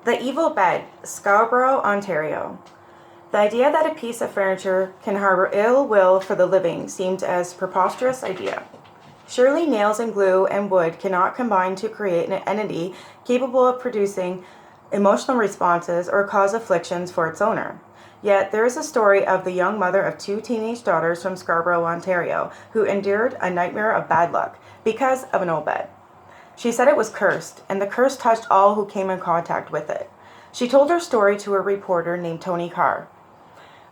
The Evil Bed, Scarborough, Ontario. The idea that a piece of furniture can harbor ill will for the living seemed as preposterous idea. Surely nails and glue and wood cannot combine to create an entity capable of producing emotional responses or cause afflictions for its owner. Yet there is a story of the young mother of two teenage daughters from Scarborough, Ontario, who endured a nightmare of bad luck because of an old bed. She said it was cursed, and the curse touched all who came in contact with it. She told her story to a reporter named Tony Carr.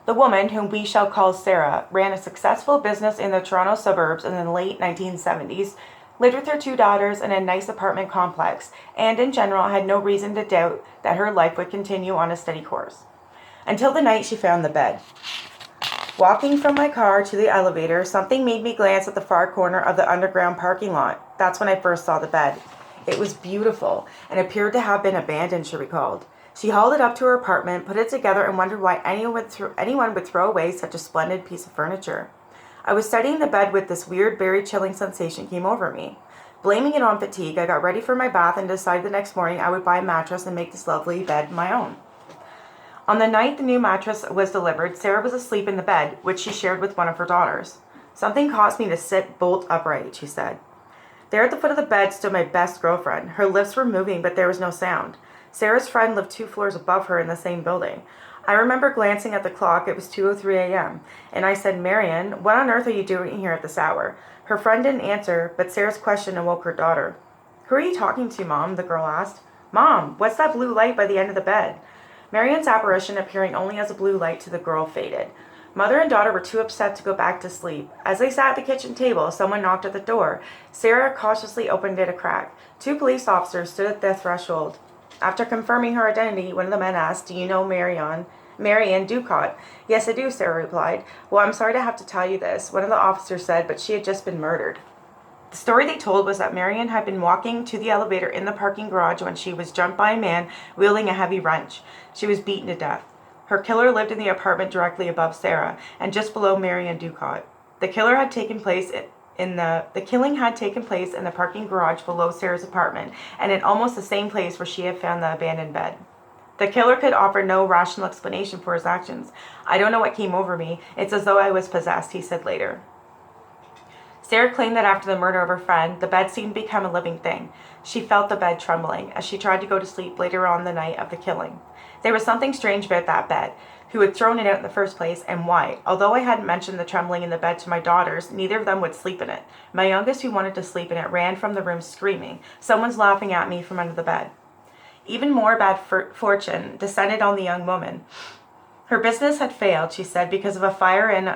The woman, whom we shall call Sarah, ran a successful business in the Toronto suburbs in the late 1970s, lived with her two daughters in a nice apartment complex, and in general had no reason to doubt that her life would continue on a steady course. Until the night she found the bed. Walking from my car to the elevator, something made me glance at the far corner of the underground parking lot. That's when I first saw the bed. It was beautiful and appeared to have been abandoned, she recalled. She hauled it up to her apartment, put it together, and wondered why anyone would throw away such a splendid piece of furniture. I was studying the bed when this weird, very chilling sensation came over me. Blaming it on fatigue, I got ready for my bath and decided the next morning I would buy a mattress and make this lovely bed my own. On the night the new mattress was delivered, Sarah was asleep in the bed, which she shared with one of her daughters. Something caused me to sit bolt upright, she said. There at the foot of the bed stood my best girlfriend. Her lips were moving, but there was no sound. Sarah's friend lived 2 floors above her in the same building. I remember glancing at the clock. It was 2:03 a.m., and I said, Marion, what on earth are you doing here at this hour? Her friend didn't answer, but Sarah's question awoke her daughter. Who are you talking to, Mom? The girl asked. Mom, what's that blue light by the end of the bed? Marion's apparition, appearing only as a blue light to the girl, faded. Mother and daughter were too upset to go back to sleep. As they sat at the kitchen table, someone knocked at the door. Sarah cautiously opened it a crack. 2 police officers stood at the threshold. After confirming her identity, one of the men asked, Do you know Marion Ducott? Yes, I do, Sarah replied. Well, I'm sorry to have to tell you this, one of the officers said, but she had just been murdered. The story they told was that Marion had been walking to the elevator in the parking garage when she was jumped by a man wielding a heavy wrench. She was beaten to death. Her killer lived in the apartment directly above Sarah and just below Marion Ducott. The killing had taken place in the parking garage below Sarah's apartment and in almost the same place where she had found the abandoned bed. The killer could offer no rational explanation for his actions. I don't know what came over me. It's as though I was possessed, he said later. Sarah claimed that after the murder of her friend, the bed seemed to become a living thing. She felt the bed trembling as she tried to go to sleep later on the night of the killing. There was something strange about that bed. Who had thrown it out in the first place, and why? Although I hadn't mentioned the trembling in the bed to my daughters, neither of them would sleep in it. My youngest, who wanted to sleep in it, ran from the room screaming, Someone's laughing at me from under the bed. Even more bad fortune descended on the young woman. Her business had failed, she said, because of a fire and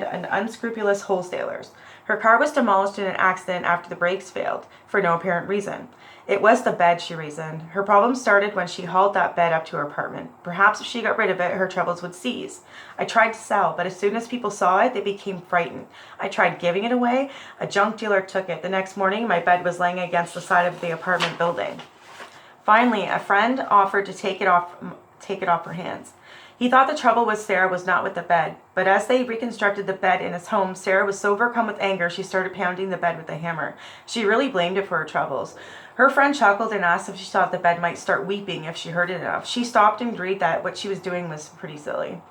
an unscrupulous wholesalers. Her car was demolished in an accident after the brakes failed, for no apparent reason. It was the bed, she reasoned. Her problem started when she hauled that bed up to her apartment. Perhaps if she got rid of it, her troubles would cease. I tried to sell, but as soon as people saw it, they became frightened. I tried giving it away. A junk dealer took it. The next morning, my bed was laying against the side of the apartment building. Finally, a friend offered to take it off her hands. He thought the trouble with Sarah was not with the bed, but as they reconstructed the bed in his home, Sarah was so overcome with anger she started pounding the bed with a hammer. She really blamed it for her troubles. Her friend chuckled and asked if she thought the bed might start weeping if she heard it enough. She stopped and agreed that what she was doing was pretty silly.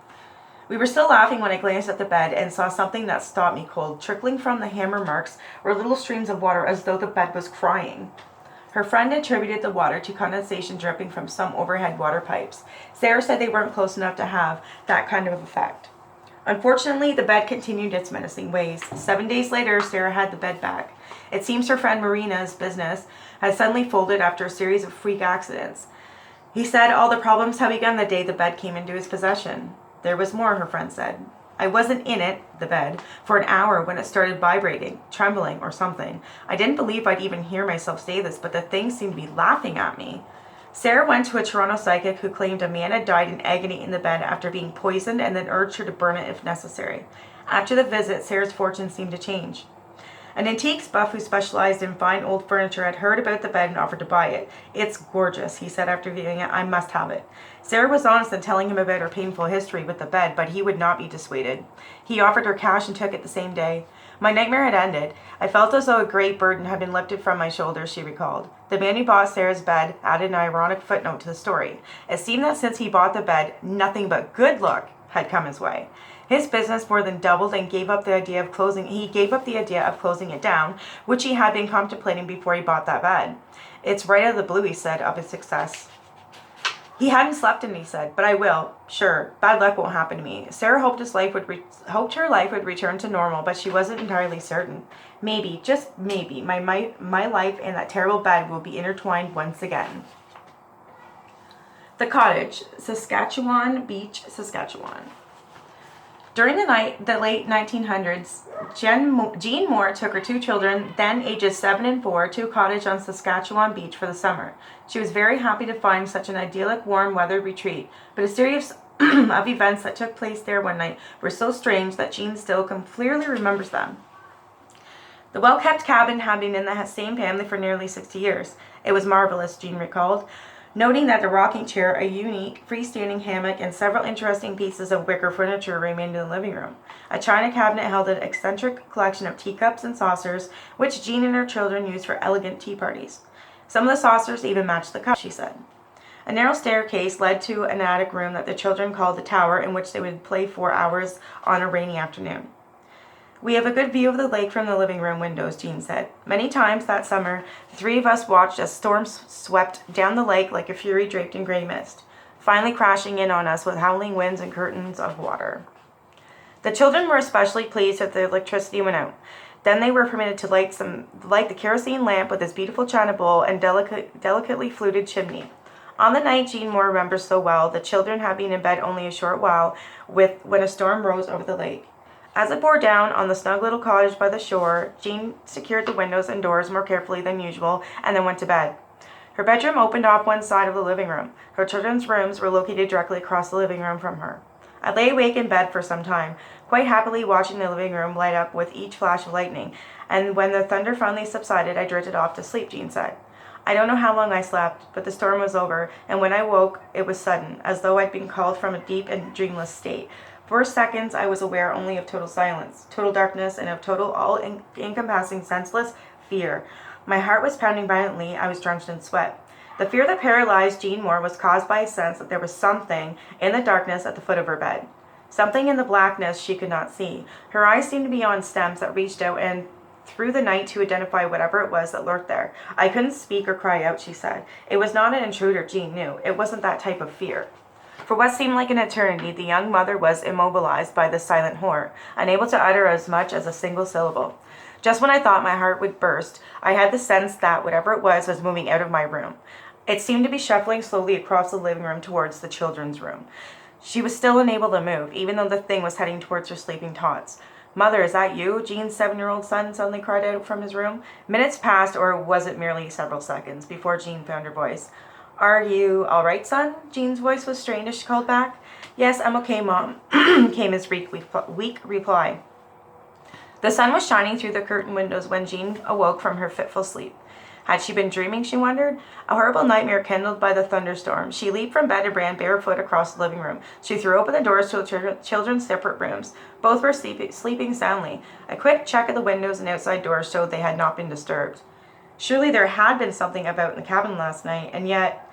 We were still laughing when I glanced at the bed and saw something that stopped me cold. Trickling from the hammer marks were little streams of water as though the bed was crying. Her friend attributed the water to condensation dripping from some overhead water pipes. Sarah said they weren't close enough to have that kind of effect. Unfortunately, the bed continued its menacing ways. 7 days later, Sarah had the bed back. It seems her friend Marina's business had suddenly folded after a series of freak accidents. He said all the problems had begun the day the bed came into his possession. There was more, her friend said. I wasn't in it, the bed, for an hour when it started vibrating, trembling, or something. I didn't believe I'd even hear myself say this, but the thing seemed to be laughing at me. Sarah went to a Toronto psychic who claimed a man had died in agony in the bed after being poisoned and then urged her to burn it if necessary. After the visit, Sarah's fortune seemed to change. An antiques buff who specialized in fine old furniture had heard about the bed and offered to buy it. It's gorgeous, he said after viewing it. I must have it. Sarah was honest in telling him about her painful history with the bed, but he would not be dissuaded. He offered her cash and took it the same day. My nightmare had ended. I felt as though a great burden had been lifted from my shoulders, she recalled. The man who bought Sarah's bed added an ironic footnote to the story. It seemed that since he bought the bed, nothing but good luck had come his way. His business more than doubled and gave up the idea of closing it down, which he had been contemplating before he bought that bed. It's right out of the blue, he said, of his success. He hadn't slept in, he said, but I will. Sure, bad luck won't happen to me. Sarah hoped her life would return to normal, but she wasn't entirely certain. Maybe, just maybe, my life and that terrible bed will be intertwined once again. The Cottage, Saskatchewan Beach, Saskatchewan. During the late 1900s, Jean Moore took her two children, then ages 7 and 4, to a cottage on Saskatchewan Beach for the summer. She was very happy to find such an idyllic, warm-weather retreat, but a series of events that took place there one night were so strange that Jean still clearly remembers them. The well-kept cabin had been in the same family for nearly 60 years. It was marvelous, Jean recalled, noting that a rocking chair, a unique freestanding hammock, and several interesting pieces of wicker furniture remained in the living room. A china cabinet held an eccentric collection of teacups and saucers, which Jean and her children used for elegant tea parties. Some of the saucers even matched the cups, she said. A narrow staircase led to an attic room that the children called the tower, in which they would play for hours on a rainy afternoon. We have a good view of the lake from the living room windows, Jean said. Many times that summer, the three of us watched as storms swept down the lake like a fury draped in gray mist, finally crashing in on us with howling winds and curtains of water. The children were especially pleased that the electricity went out. Then they were permitted to light the kerosene lamp with its beautiful china bowl and delicately fluted chimney. On the night Jean Moore remembers so well, the children had been in bed only a short while when a storm rose over the lake. As it bore down on the snug little cottage by the shore, Jean secured the windows and doors more carefully than usual and then went to bed. Her bedroom opened off one side of the living room. Her children's rooms were located directly across the living room from her. I lay awake in bed for some time, quite happily watching the living room light up with each flash of lightning, and when the thunder finally subsided, I drifted off to sleep, Jean said. I don't know how long I slept, but the storm was over, and when I woke, it was sudden, as though I'd been called from a deep and dreamless state. For seconds, I was aware only of total silence, total darkness, and of total all-encompassing, senseless fear. My heart was pounding violently. I was drenched in sweat. The fear that paralyzed Jean Moore was caused by a sense that there was something in the darkness at the foot of her bed. Something in the blackness she could not see. Her eyes seemed to be on stems that reached out and through the night to identify whatever it was that lurked there. I couldn't speak or cry out, she said. It was not an intruder, Jean knew. It wasn't that type of fear. For what seemed like an eternity, the young mother was immobilized by this silent horror, unable to utter as much as a single syllable. Just when I thought my heart would burst, I had the sense that whatever it was moving out of my room. It seemed to be shuffling slowly across the living room towards the children's room. She was still unable to move, even though the thing was heading towards her sleeping tots. Mother, is that you? Jean's 7-year-old son suddenly cried out from his room. Minutes passed, or was it merely several seconds, before Jean found her voice. Are you all right, son? Jean's voice was strained as she called back. Yes, I'm okay, Mom, came his weak reply. The sun was shining through the curtain windows when Jean awoke from her fitful sleep. Had she been dreaming, she wondered? A horrible nightmare kindled by the thunderstorm. She leaped from bed and ran barefoot across the living room. She threw open the doors to the children's separate rooms. Both were sleeping soundly. A quick check of the windows and outside doors showed they had not been disturbed. Surely there had been something about in the cabin last night, and yet...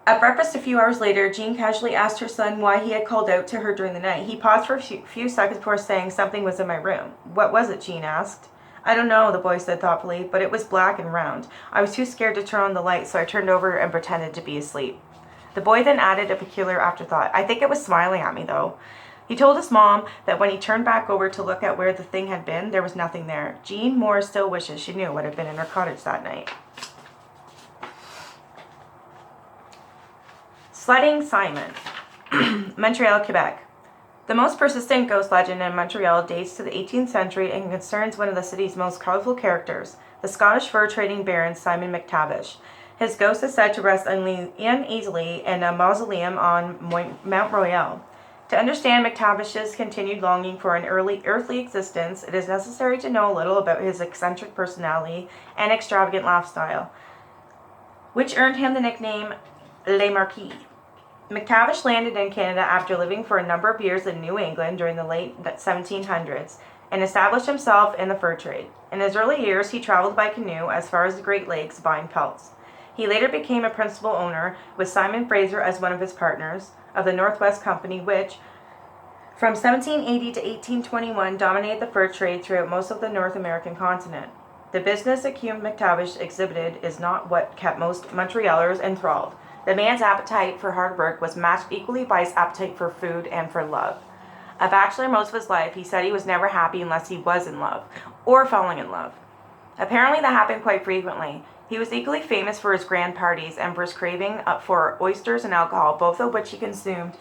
At breakfast a few hours later, Jean casually asked her son why he had called out to her during the night. He paused for a few seconds before saying something was in my room. What was it? Jean asked. I don't know, the boy said thoughtfully, but it was black and round. I was too scared to turn on the light, so I turned over and pretended to be asleep. The boy then added a peculiar afterthought. I think it was smiling at me, though. He told his mom that when he turned back over to look at where the thing had been, there was nothing there. Jean Moore still wishes she knew what had been in her cottage that night. Sledding Simon, Montreal, Quebec. The most persistent ghost legend in Montreal dates to the 18th century and concerns one of the city's most colorful characters, the Scottish fur-trading baron Simon McTavish. His ghost is said to rest uneasily in a mausoleum on Mount Royal. To understand McTavish's continued longing for an earthly existence, it is necessary to know a little about his eccentric personality and extravagant lifestyle, which earned him the nickname Le Marquis. McTavish landed in Canada after living for a number of years in New England during the late 1700s. and established himself in the fur trade. In his early years, he traveled by canoe as far as the Great Lakes buying pelts. He later became a principal owner, with Simon Fraser as one of his partners, of the Northwest Company, which, from 1780 to 1821, dominated the fur trade throughout most of the North American continent. The business acumen McTavish exhibited is not what kept most Montrealers enthralled. The man's appetite for hard work was matched equally by his appetite for food and for love. A bachelor most of his life, he said he was never happy unless he was in love, or falling in love. Apparently that happened quite frequently. He was equally famous for his grand parties and for his craving for oysters and alcohol, both of which he consumed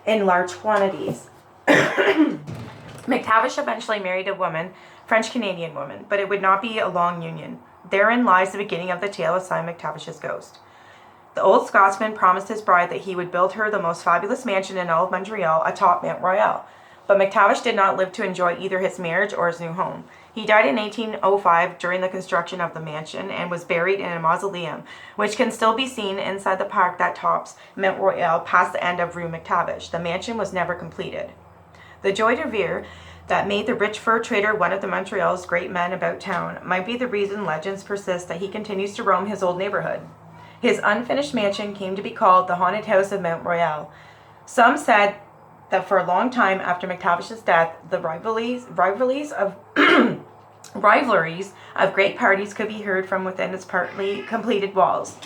in large quantities. McTavish eventually married a woman, French-Canadian woman, but it would not be a long union. Therein lies the beginning of the tale of Simon McTavish's ghost. The old Scotsman promised his bride that he would build her the most fabulous mansion in all of Montreal atop Mount Royal, but McTavish did not live to enjoy either his marriage or his new home. He died in 1805 during the construction of the mansion and was buried in a mausoleum, which can still be seen inside the park that tops Mount Royal past the end of Rue McTavish. The mansion was never completed. The joie de vivre that made the rich fur trader one of the Montreal's great men about town might be the reason legends persist that he continues to roam his old neighborhood. His unfinished mansion came to be called the Haunted House of Mount Royal. Some said that for a long time after McTavish's death, the rivalries of great parties could be heard from within its partly completed walls.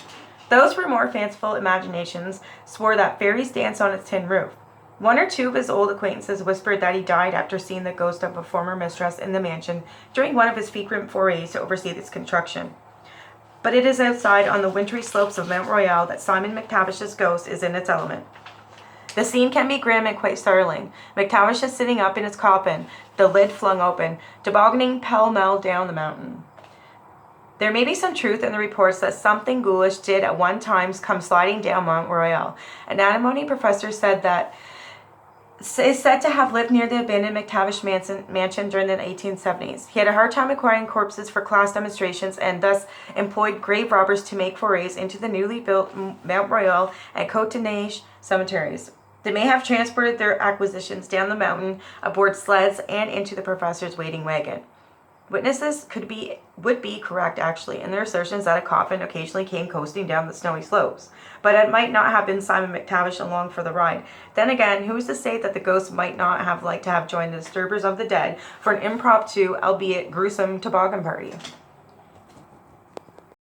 Those with more fanciful imaginations swore that fairies danced on its tin roof. One or two of his old acquaintances whispered that he died after seeing the ghost of a former mistress in the mansion during one of his frequent forays to oversee its construction. But it is outside on the wintry slopes of Mount Royal that Simon McTavish's ghost is in its element. The scene can be grim and quite startling. McTavish is sitting up in his coffin, the lid flung open, tobogganing pell-mell down the mountain. There may be some truth in the reports that something ghoulish did at one time come sliding down Mount Royal. An antimony professor said that is said to have lived near the abandoned McTavish mansion during the 1870s. He had a hard time acquiring corpses for class demonstrations and thus employed grave robbers to make forays into the newly built Mount Royal and Cottage cemeteries. They may have transported their acquisitions down the mountain aboard sleds and into the professor's waiting wagon. Witnesses would be correct, actually, in their assertions that a coffin occasionally came coasting down the snowy slopes. But it might not have been Simon McTavish along for the ride. Then again, who's to say that the ghost might not have liked to have joined the disturbers of the dead for an impromptu, albeit gruesome, toboggan party?